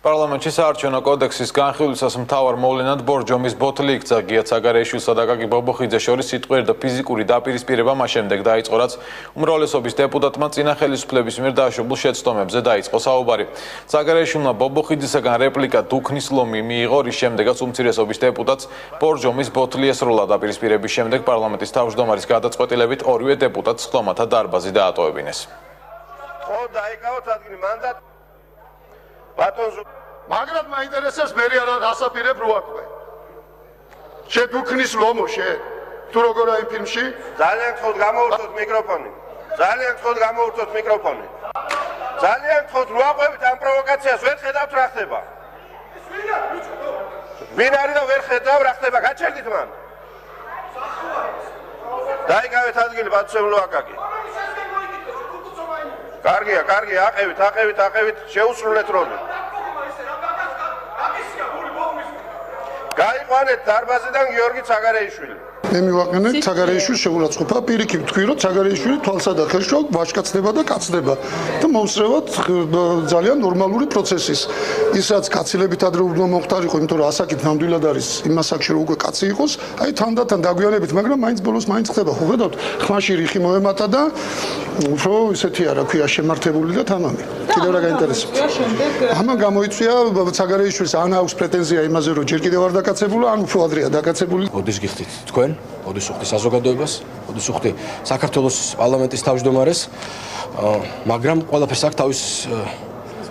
პარლამენტში საარჩევნო კოდექსის განხილვისას მთავარ მოვლენად ბორჯომის ბოთლი იქცა გია ცაგარეიშვილსა და გაკი ბობოხიძეს შორის სიტყვიერი და ფიზიკური დაპირისპირება მას შემდეგ დაიწყო, რაც უმრავლესობის დეპუტატმა წინა ხელისუფლების მიერ დაშვებულ შეცდომებზე დაიწყო საუბარი. ცაგარეიშვილმა ბობოხიძისაგან რეპლიკა დუქნის ლომი მიიღო, რის შემდეგაც უმცირესობის დეპუტატს ბორჯომის ბოთლი ესროლა დაპირისპირების შემდეგ პარლამენტის თავმჯდომარის გადაწყვეტილებით ორივე დეპუტატს ხდომათა დარბაზი დაატოვებინეს. მაგრამ მაინტერესებს მე რა ასაფირებ რო აკვე. შედუქნის ლომო შე თუ როგორ აი ფილმში ძალიან გთხოვთ გამოურთოთ მიკროფონი. ძალიან გთხოვთ გამოურთოთ მიკროფონი. ძალიან გთხოვთ რო აყვებით ამ პროვოკაციას ვერ ხედავთ რა ხდება. ვინ არის და ვერ ხედავ რა ხდება გაჩერდით მან. დაიკავეთ ადგილი ბატონო აკაკი. კარგია, აყევით, შეუსრულეთ როლი. გაიყვანეთ დარბაზიდან გიორგი ცაგარეიშვილი. მე მივაყენეთ ცაგარეიშვილის შეურაცხყოფა, პირიქით თქვი რომ ცაგარეიშვილი თვალსა და ხელშო ვაშკაცდება და კაცდება და მომსწრებად ძალიან ნორმალური პროცესის. ის რაც კაცილებით ადრე უნდა მოხდარიყო, იმიტომ რომ ასაკით ნამდვილად არის იმას აქში რომ უკვე კაცი იყოს, აი თანდათან დაგვიანებით, მაგრამ მაინც ბოლოს ხდება. ხო ხედავთ, ხმაში რიხი მოემატა და უფრო ისეთი არა ქვია შემართებული და თამამი. კიდევ რა გაინტერესებთ? ამან გამოიწვია ცაგარეიშვილს ან აქვს პრეტენზია იმაზე რომ ჯერ კიდევ არ დაკაცებულა, ან უფრო ადრეა დაკაცებული. ოდის გიხდით თქვენ? ოდის უხდი საზოგადოებას, ოდის უხდი საქართველოს პარლამენტის თავმჯდომარეს, მაგრამ ყველაფერს აქვს თავის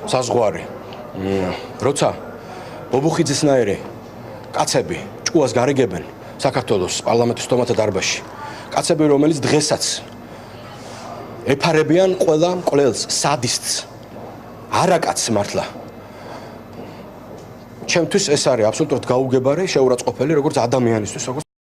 საზღვარი. როცა ბობოხიძესნაირი კაცები ჭკუას გარიგებენ საქართველოს პარლამენტის თომათა დარბაზში, კაცები რომელიც დღესაც ეფარებიან ყველა მკვლელს, სადისტს, არაკაცს მართლა. ჩემთვის ეს არის აბსოლუტურად გაუგებარი, შეურაცხყოფელი როგორც ადამიანისთვის, როგორც